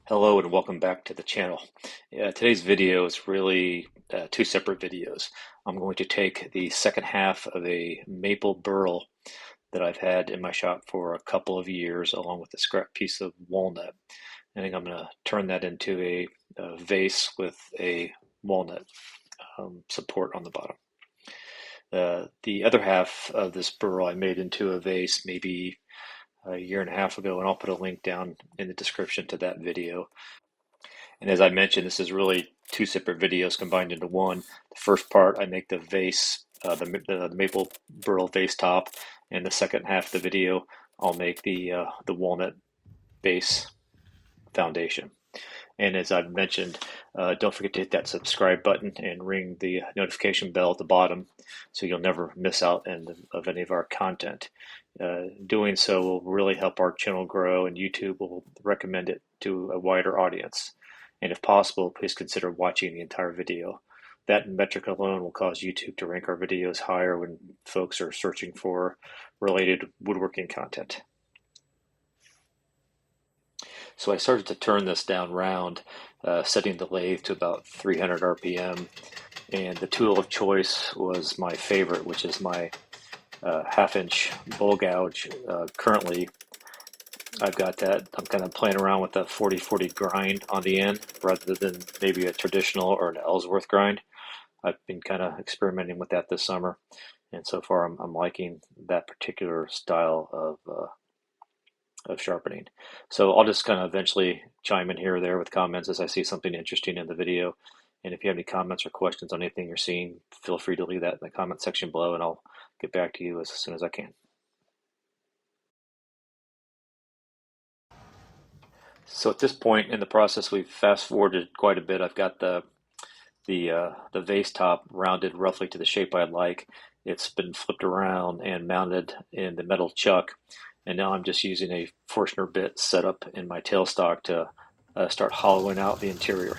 Hello and welcome back to the channel. Today's video is really two separate videos. I'm going to take the second half of a maple burl that I've had in my shop for a couple of years, along with a scrap piece of walnut. I think I'm going to turn that into a vase with a walnut support on the bottom. The other half of this burl I made into a vase maybe a year and a half ago, and I'll put a link down in the description to that video. And as I mentioned, this is really two separate videos combined into one. The first part, I make the vase, the maple burl vase top, and the second half of the video, I'll make the walnut base foundation. And as I've mentioned, don't forget to hit that subscribe button and ring the notification bell at the bottom so you'll never miss out of any of our content. Doing so will really help our channel grow, and YouTube will recommend it to a wider audience. And if possible, please consider watching the entire video. That metric alone will cause YouTube to rank our videos higher when folks are searching for related woodworking content. So I started to turn this down round, setting the lathe to about 300 RPM, and the tool of choice was my favorite, which is my half-inch bowl gouge. Currently, I've got that. I'm kind of playing around with the 40-40 grind on the end rather than maybe a traditional or an Ellsworth grind. I've been kind of experimenting with that this summer, and so far I'm liking that particular style of sharpening. So I'll just kind of eventually chime in here or there with comments as I see something interesting in the video. And if you have any comments or questions on anything you're seeing, feel free to leave that in the comment section below, and I'll get back to you as soon as I can. So at this point in the process, we've fast forwarded quite a bit. I've got the vase top rounded roughly to the shape I'd like. It's been flipped around and mounted in the metal chuck, and now I'm just using a Forstner bit set up in my tailstock to start hollowing out the interior.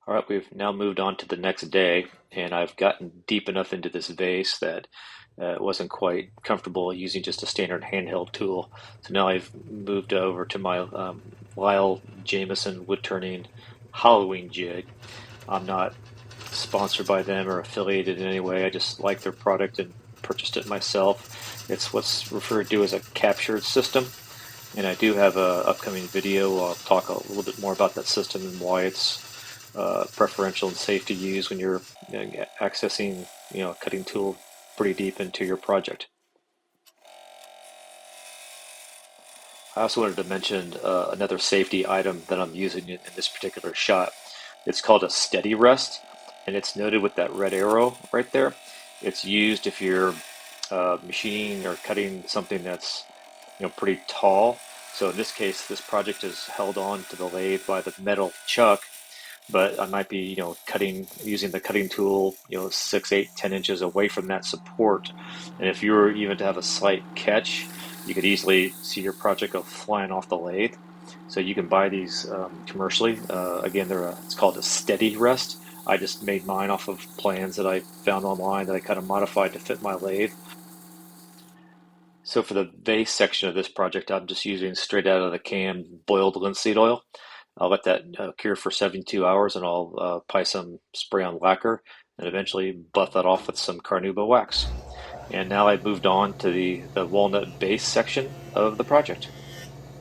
All right, we've now moved on to the next day, and I've gotten deep enough into this vase that it wasn't quite comfortable using just a standard handheld tool. So now I've moved over to my Lyle Jameson Woodturning hollowing jig. I'm not sponsored by them or affiliated in any way. I just like their product and purchased it myself. It's what's referred to as a captured system, and I do have a upcoming video. I'll talk a little bit more about that system and why it's preferential and safe to use when you're accessing a cutting tool pretty deep into your project. I also wanted to mention another safety item that I'm using in this particular shot. It's called a steady rest, and it's noted with that red arrow right there. It's used if you're machining or cutting something that's pretty tall. So in this case, this project is held on to the lathe by the metal chuck, but I might be, using the cutting tool, 6, 8, 10 inches away from that support. And if you were even to have a slight catch, you could easily see your project go flying off the lathe. So you can buy these commercially. Again, it's called a steady rest. I just made mine off of plans that I found online that I kind of modified to fit my lathe. So for the base section of this project, I'm just using straight out of the can boiled linseed oil. I'll let that cure for 72 hours, and I'll apply some spray on lacquer and eventually buff that off with some carnauba wax. And now I've moved on to the walnut base section of the project.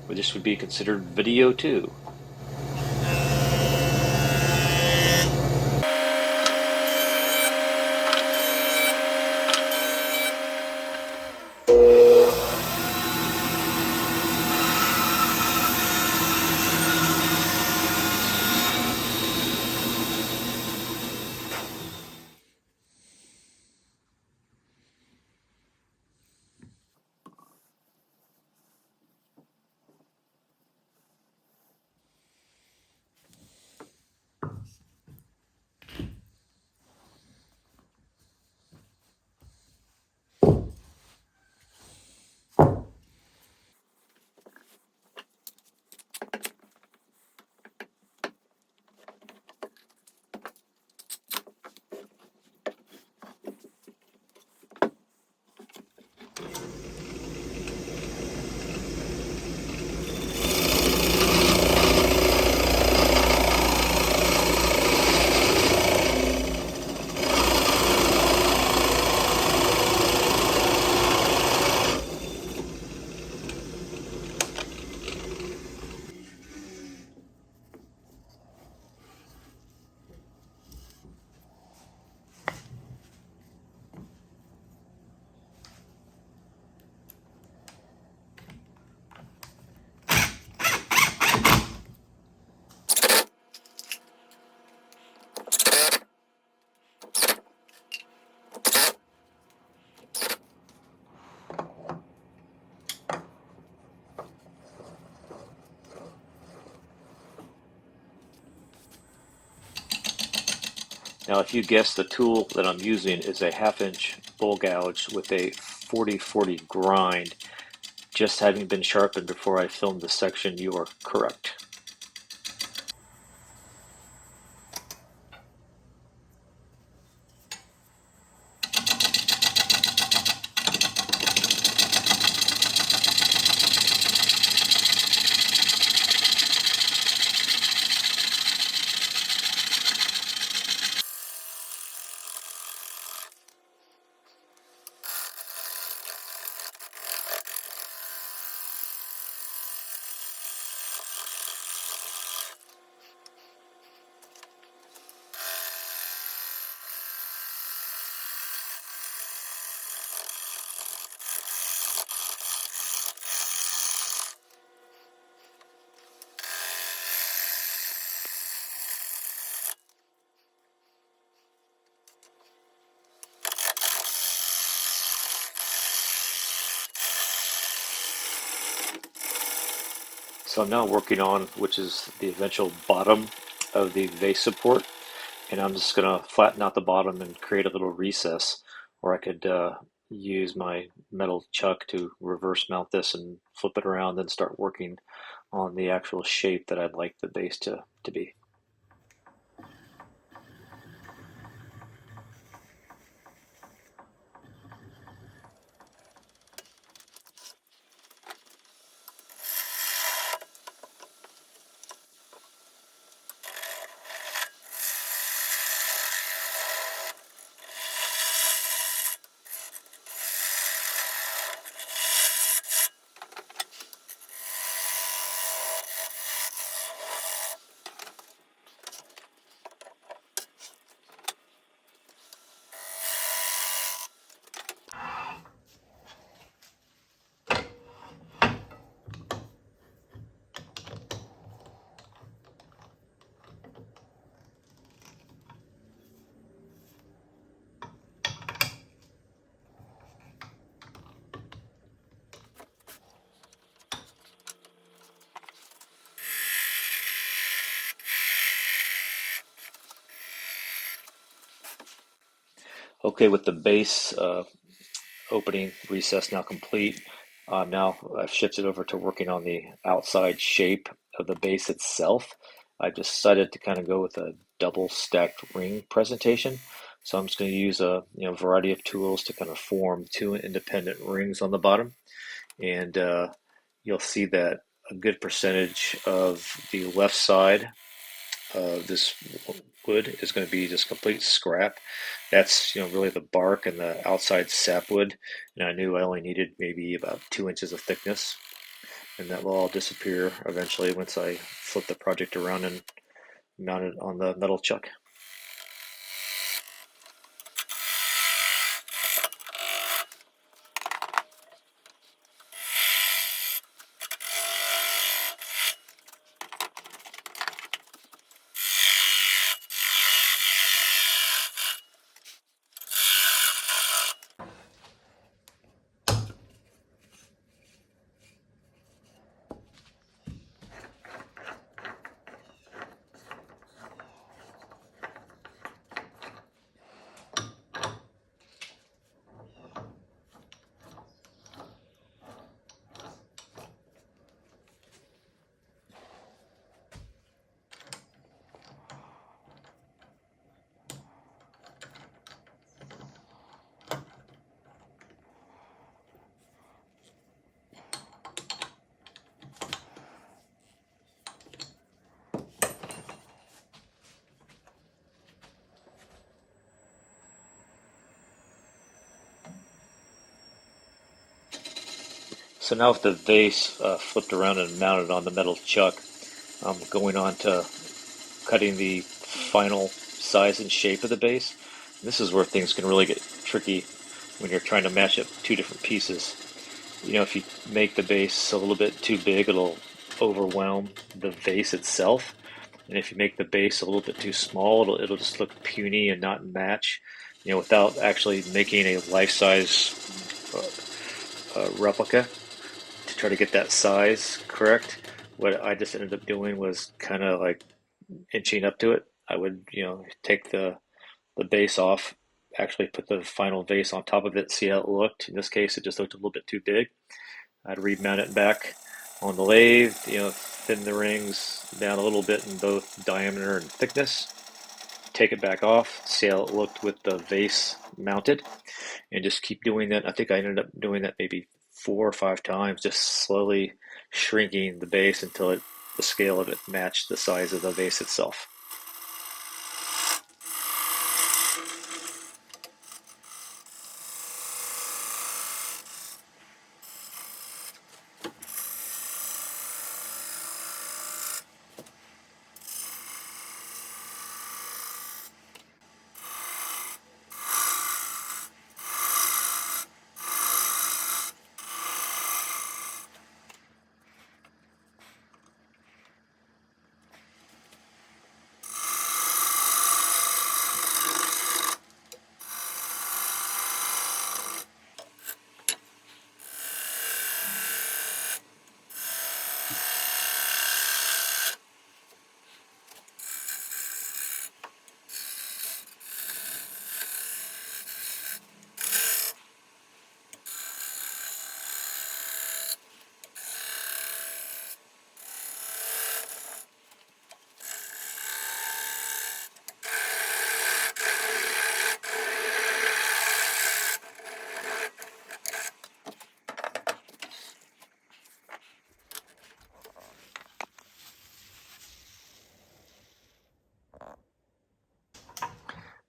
This would be considered video 2. Now, if you guess, the tool that I'm using is a 1/2 inch bowl gouge with a 40/40 grind, just having been sharpened before I filmed this section. You are correct. So I'm now working on, which is the eventual bottom of the vase support, and I'm just going to flatten out the bottom and create a little recess where I could use my metal chuck to reverse mount this and flip it around and start working on the actual shape that I'd like the base to be. Okay, with the base opening recess now complete, now I've shifted over to working on the outside shape of the base itself. I decided to kind of go with a double stacked ring presentation. So I'm just going to use a variety of tools to kind of form two independent rings on the bottom, and you'll see that a good percentage of the left side this wood is going to be just complete scrap. That's really the bark and the outside sapwood, and I knew I only needed maybe about 2 inches of thickness, and that will all disappear eventually once I flip the project around and mount it on the metal chuck. So now with the vase flipped around and mounted on the metal chuck, I'm going on to cutting the final size and shape of the base. This is where things can really get tricky when you're trying to match up two different pieces. If you make the base a little bit too big, it'll overwhelm the vase itself. And if you make the base a little bit too small, it'll just look puny and not match, without actually making a life-size replica to try to get that size correct. What I just ended up doing was kind of like inching up to it. I would, take the the base off, actually put the final vase on top of it, see how it looked. In this case, it just looked a little bit too big. I'd remount it back on the lathe, thin the rings down a little bit in both diameter and thickness. Take it back off, see how it looked with the vase mounted, and just keep doing that. I think I ended up doing that maybe 4 or 5 times, just slowly shrinking the base until the scale of it matched the size of the vase itself.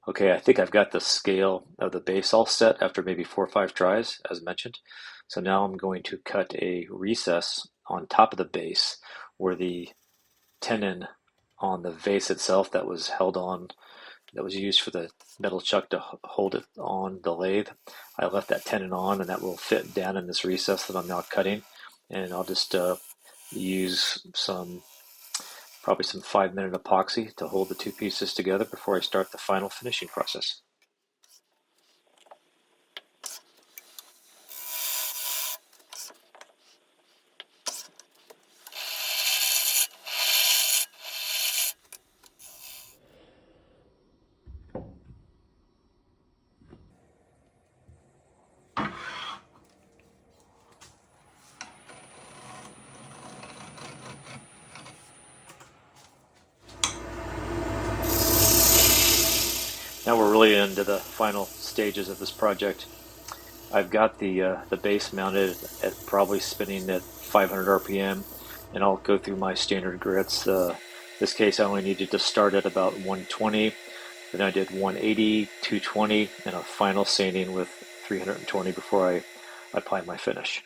Okay, I think I've got the scale of the base all set after maybe 4 or 5 tries, as mentioned. So now I'm going to cut a recess on top of the base where the tenon on the vase itself that was held on, that was used for the metal chuck to hold it on the lathe. I left that tenon on, and that will fit down in this recess that I'm now cutting. And I'll just use probably some 5-minute epoxy to hold the two pieces together before I start the final finishing process. Now we're really into the final stages of this project. I've got the base mounted at probably spinning at 500 RPM, and I'll go through my standard grits. This case I only needed to start at about 120, then I did 180, 220, and a final sanding with 320 before I apply my finish.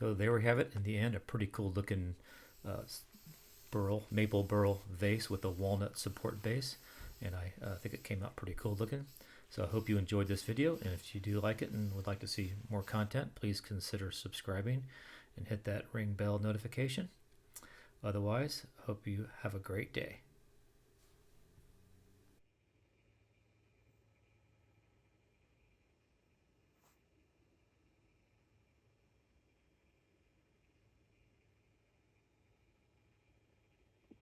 So there we have it. In the end, a pretty cool looking uh, maple burl vase with a walnut support base, and I think it came out pretty cool looking. So I hope you enjoyed this video, and if you do like it and would like to see more content, please consider subscribing and hit that ring bell notification. Otherwise, I hope you have a great day.